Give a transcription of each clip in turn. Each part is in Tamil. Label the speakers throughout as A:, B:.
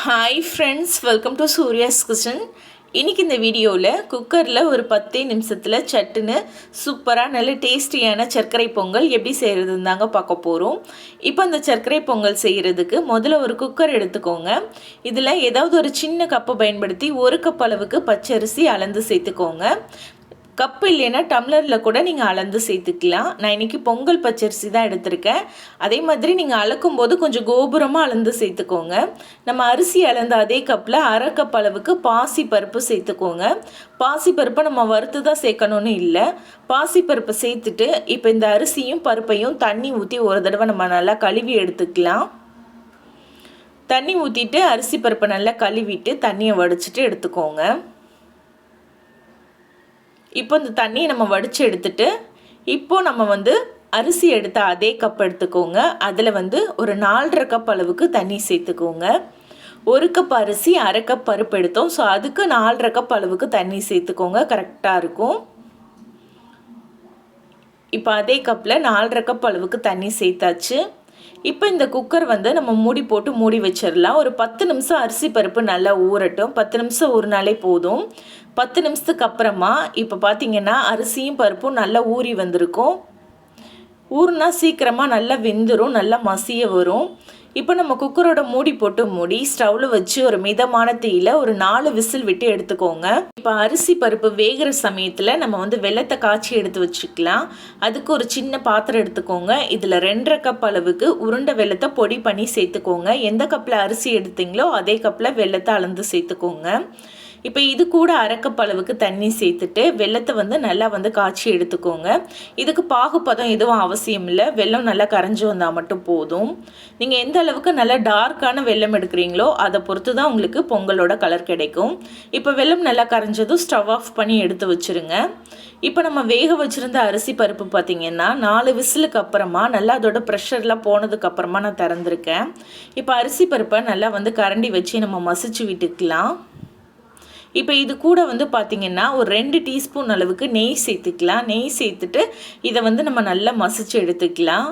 A: Hi friends, welcome to Surya's kitchen. இன்றைக்கி இந்த வீடியோவில் குக்கரில் ஒரு 10 நிமிஷத்தில் சட்டுன்னு சூப்பராக நல்ல டேஸ்டியான சர்க்கரை பொங்கல் எப்படி செய்கிறதுன்னு தாங்க பார்க்க போகிறோம். இப்போ அந்த சர்க்கரை பொங்கல் செய்கிறதுக்கு முதல்ல ஒரு குக்கர் எடுத்துக்கோங்க. இதில் ஏதாவது ஒரு சின்ன கப்பை பயன்படுத்தி 1 கப் அளவுக்கு பச்சரிசி அளந்து சேர்த்துக்கோங்க. கப்பு இல்லைன்னா டம்ளரில் கூட நீங்கள் அளந்து சேர்த்துக்கலாம். நான் இன்றைக்கி பொங்கல் பச்சரிசி தான் எடுத்திருக்கேன். அதே மாதிரி நீங்கள் அளக்கும்போது கொஞ்சம் கோபுரமாக அளந்து சேர்த்துக்கோங்க. நம்ம அரிசி அளந்த அதே கப்பில் 1/2 கப் அளவுக்கு பாசி பருப்பு சேர்த்துக்கோங்க. பாசி பருப்பை நம்ம வறுத்து தான் சேர்க்கணுன்னு இல்லை. பாசி பருப்பை சேர்த்துட்டு இப்போ இந்த அரிசியும் பருப்பையும் தண்ணி ஊற்றி ஒரு தடவை நம்ம நல்லா கழுவி எடுத்துக்கலாம். தண்ணி ஊற்றிட்டு அரிசி பருப்பை நல்லா கழுவிட்டு தண்ணியை வடிச்சிட்டு எடுத்துக்கோங்க. இப்போ இந்த தண்ணியை நம்ம வடித்து எடுத்துட்டு இப்போது நம்ம அரிசி எடுத்த அதே கப் எடுத்துக்கோங்க. அதில் ஒரு 4.5 கப் அளவுக்கு தண்ணி சேர்த்துக்கோங்க. 1 கப் அரிசி 1/2 கப் பருப்பு எடுத்தோம். ஸோ அதுக்கு 4.5 கப் அளவுக்கு தண்ணி சேர்த்துக்கோங்க, கரெக்டாக இருக்கும். இப்போ அதே கப்பில் 4.5 கப் அளவுக்கு தண்ணி சேர்த்தாச்சு. இப்போ இந்த குக்கர் நம்ம மூடி போட்டு மூடி வச்சிடலாம். ஒரு 10 நிமிஷம் அரிசி பருப்பு நல்லா ஊறட்டும். 10 நிமிஷம் ஊறினாலே போதும். 10 நிமிஷத்துக்கு அப்புறமா இப்போ பார்த்தீங்கன்னா அரிசியும் பருப்பும் நல்லா ஊறி வந்திருக்கும். ஊறினா சீக்கிரமாக நல்லா வெந்துடும், நல்லா மசிய வரும். இப்போ நம்ம குக்கரோட மூடி போட்டு மூடி ஸ்டவ்வில் வச்சு ஒரு மிதமான தீயில் ஒரு 4 விசில் விட்டு எடுத்துக்கோங்க. இப்போ அரிசி பருப்பு வேகிற சமயத்தில் நம்ம வெல்லத்தை காய்ச்சி எடுத்து வச்சுக்கலாம். அதுக்கு ஒரு சின்ன பாத்திரம் எடுத்துக்கோங்க. இதில் 2.5 கப் அளவுக்கு உருண்டை வெல்லத்தை பொடி பண்ணி சேர்த்துக்கோங்க. எந்த கப்பில் அரிசி எடுத்தீங்களோ அதே கப்பில் வெல்லத்தை அளந்து சேர்த்துக்கோங்க. இப்போ இது கூட 1/2 கப் அளவுக்கு தண்ணி சேர்த்துட்டு வெல்லத்தை நல்லா காய்ச்சி எடுத்துக்கோங்க. இதுக்கு பாகுபதம் எதுவும் அவசியம் இல்லை. வெல்லம் நல்லா கரைஞ்சி வந்தால் மட்டும் போதும். நீங்கள் எந்த அளவுக்கு நல்லா டார்க்கான வெல்லம் எடுக்கிறீங்களோ அதை பொறுத்து தான் உங்களுக்கு பொங்கலோட கலர் கிடைக்கும். இப்போ வெல்லம் நல்லா கரைஞ்சதும் ஸ்டவ் ஆஃப் பண்ணி எடுத்து வச்சுருங்க. இப்போ நம்ம வேக வச்சுருந்த அரிசி பருப்பு பார்த்திங்கன்னா 4 விசிலுக்கு அப்புறமா நல்லா அதோட ப்ரெஷர்லாம் போனதுக்கு அப்புறமா நான் திறந்துருக்கேன். இப்போ அரிசி பருப்பை நல்லா கரண்டி வச்சு நம்ம மசிச்சு விட்டுக்கலாம். இப்போ இது கூட பார்த்திங்கன்னா ஒரு 2 டீஸ்பூன் அளவுக்கு நெய் சேர்த்துக்கலாம். நெய் சேர்த்துட்டு இதை நம்ம நல்லா மசிச்சு எடுத்துக்கலாம்.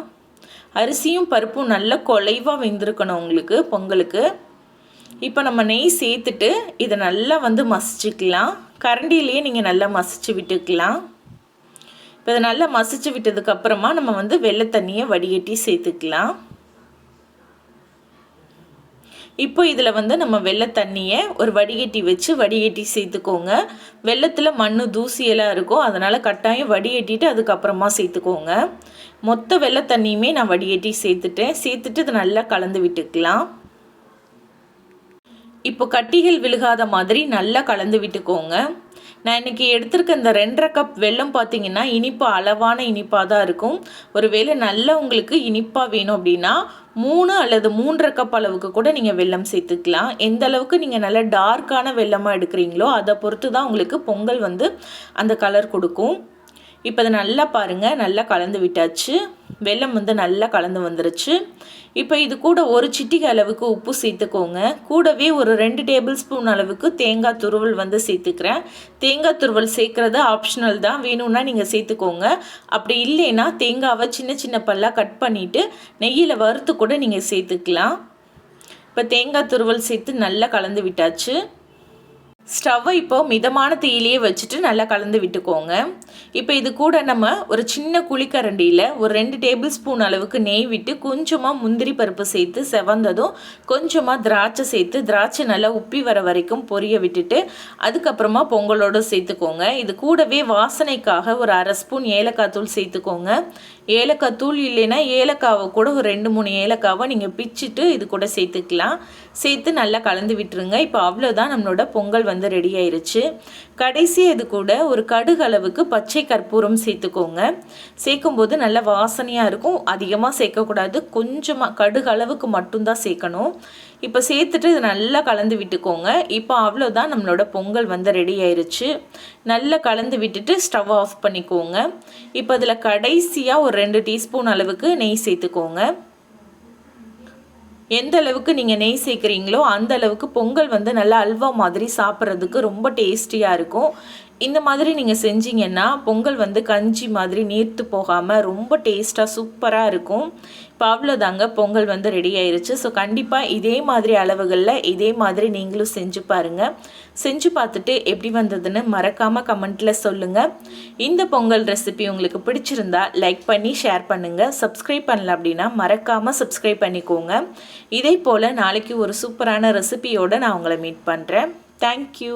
A: அரிசியும் பருப்பும் நல்லா குலைவாக வெந்திருக்கணும் உங்களுக்கு பொங்கலுக்கு. இப்போ நம்ம நெய் சேர்த்துட்டு இதை நல்லா மசிச்சுக்கலாம். கரண்டிலேயே நீங்கள் நல்லா மசிச்சு விட்டுக்கலாம். இப்போ இதை நல்லா மசிச்சு விட்டதுக்கப்புறமா நம்ம வெள்ளை தண்ணியை வடிகட்டி சேர்த்துக்கலாம். இப்போ இதில் நம்ம வெள்ளை தண்ணியை ஒரு வடிகட்டி வச்சு வடிகட்டி சேர்த்துக்கோங்க. வெள்ளத்தில் மண் தூசியெல்லாம் இருக்கும், அதனால் கட்டாயம் வடிகட்டிட்டு அதுக்கப்புறமா சேர்த்துக்கோங்க. மொத்த வெள்ளை தண்ணியுமே நான் வடிகட்டி சேர்த்துட்டு இதை நல்லா கலந்து விட்டுக்கலாம். இப்போ கட்டிகள் விழுகாத மாதிரி நல்லா கலந்து விட்டுக்கோங்க. நான் இன்றைக்கி எடுத்திருக்க இந்த 2.5 கப் வெல்லம் பார்த்திங்கன்னா இனிப்பு அளவான இனிப்பாக தான் இருக்கும். ஒரு வேளை நல்லா உங்களுக்கு இனிப்பாக வேணும் அப்படின்னா 3 அல்லது 3.5 கப் அளவுக்கு கூட நீங்கள் வெல்லம் சேர்த்துக்கலாம். எந்த அளவுக்கு நீங்கள் நல்லா டார்க்கான வெல்லமாக எடுக்கிறீங்களோ அதை பொறுத்து தான் உங்களுக்கு பொங்கல் அந்த கலர் கொடுக்கும். இப்போ அதை நல்லா பாருங்கள், நல்லா கலந்து விட்டாச்சு. வெல்லம் நல்லா கலந்து வந்துருச்சு. இப்போ இது கூட ஒரு சிட்டிகை அளவுக்கு உப்பு சேர்த்துக்கோங்க. கூடவே ஒரு 2 டேபிள் ஸ்பூன் அளவுக்கு தேங்காய் துருவல் சேர்த்துக்கிறேன். தேங்காய் துருவல் சேர்க்குறது ஆப்ஷனல் தான், வேணும்னா நீங்கள் சேர்த்துக்கோங்க. அப்படி இல்லைன்னா தேங்காவை சின்ன சின்ன பல்லாக கட் பண்ணிவிட்டு நெய்யில் வறுத்து கூட நீங்கள் சேர்த்துக்கலாம். இப்போ தேங்காய் துருவல் சேர்த்து நல்லா கலந்து விட்டாச்சு. ஸ்டவ்வை இப்போது மிதமான தீயிலேயே வச்சுட்டு நல்லா கலந்து விட்டுக்கோங்க. இப்போ இது கூட நம்ம ஒரு சின்ன குழிக்கரண்டியில் ஒரு 2 டேபிள் ஸ்பூன் அளவுக்கு நெய் விட்டு கொஞ்சமாக முந்திரி பருப்பு சேர்த்து செவந்ததும் கொஞ்சமாக திராட்சை சேர்த்து திராட்சை நல்லா உப்பி வர வரைக்கும் பொரிய விட்டுட்டு அதுக்கப்புறமா பொங்கலோடு சேர்த்துக்கோங்க. இது கூடவே வாசனைக்காக ஒரு 1/2 ஸ்பூன் ஏலக்காய் தூள் சேர்த்துக்கோங்க. ஏலக்காய் தூள் இல்லைன்னா ஏலக்காவை கூட ஒரு 2-3 ஏலக்காவை நீங்கள் பிச்சுட்டு இது கூட சேர்த்துக்கலாம். சேர்த்து நல்லா கலந்து விட்டுருங்க. இப்போ அவ்வளோதான், நம்மளோட பொங்கல் ரெடி ஆயிருச்சு. கடைசி இது கூட ஒரு கடுகு அளவுக்கு பச்சை கற்பூரம் சேர்த்துக்கோங்க. சேர்க்கும்போது நல்ல வாசனையாக இருக்கும். அதிகமாக சேர்க்கக்கூடாது, கொஞ்சமாக கடுகு அளவுக்கு மட்டும்தான் சேர்க்கணும். இப்போ சேர்த்துட்டு இதை நல்லா கலந்து விட்டுக்கோங்க. இப்போ அவ்வளோதான், நம்மளோட பொங்கல் ரெடி ஆயிருச்சு. நல்லா கலந்து விட்டுட்டு ஸ்டவ் ஆஃப் பண்ணிக்கோங்க. இப்போ அதில் கடைசியாக ஒரு 2 டீஸ்பூன் அளவுக்கு நெய் சேர்த்துக்கோங்க. எந்த அளவுக்கு நீங்கள் நெய் சேர்க்குறீங்களோ அந்த அளவுக்கு பொங்கல் நல்லா அல்வா மாதிரி சாப்பிட்றதுக்கு ரொம்ப டேஸ்டியாக இருக்கும். இந்த மாதிரி நீங்கள் செஞ்சீங்கன்னா பொங்கல் கஞ்சி மாதிரி நீர்த்து போகாமல் ரொம்ப டேஸ்ட்டாக சூப்பராக இருக்கும். இப்போ அவ்வளோதாங்க, பொங்கல் வந்து ரெடி ஆயிருச்சு. ஸோ கண்டிப்பாக இதே மாதிரி அளவுகளில் இதே மாதிரி நீங்களும் செஞ்சு பாருங்கள். செஞ்சு பார்த்துட்டு எப்படி வந்ததுன்னு மறக்காமல் கமெண்ட்டில் சொல்லுங்கள். இந்த பொங்கல் ரெசிபி உங்களுக்கு பிடிச்சிருந்தா லைக் பண்ணி ஷேர் பண்ணுங்கள். சப்ஸ்கிரைப் பண்ணல அப்படின்னா மறக்காமல் சப்ஸ்கிரைப் பண்ணிக்கோங்க. இதே போல் நாளைக்கு ஒரு சூப்பரான ரெசிபியோடு நான் உங்களை மீட் பண்ணுறேன். தேங்க்யூ.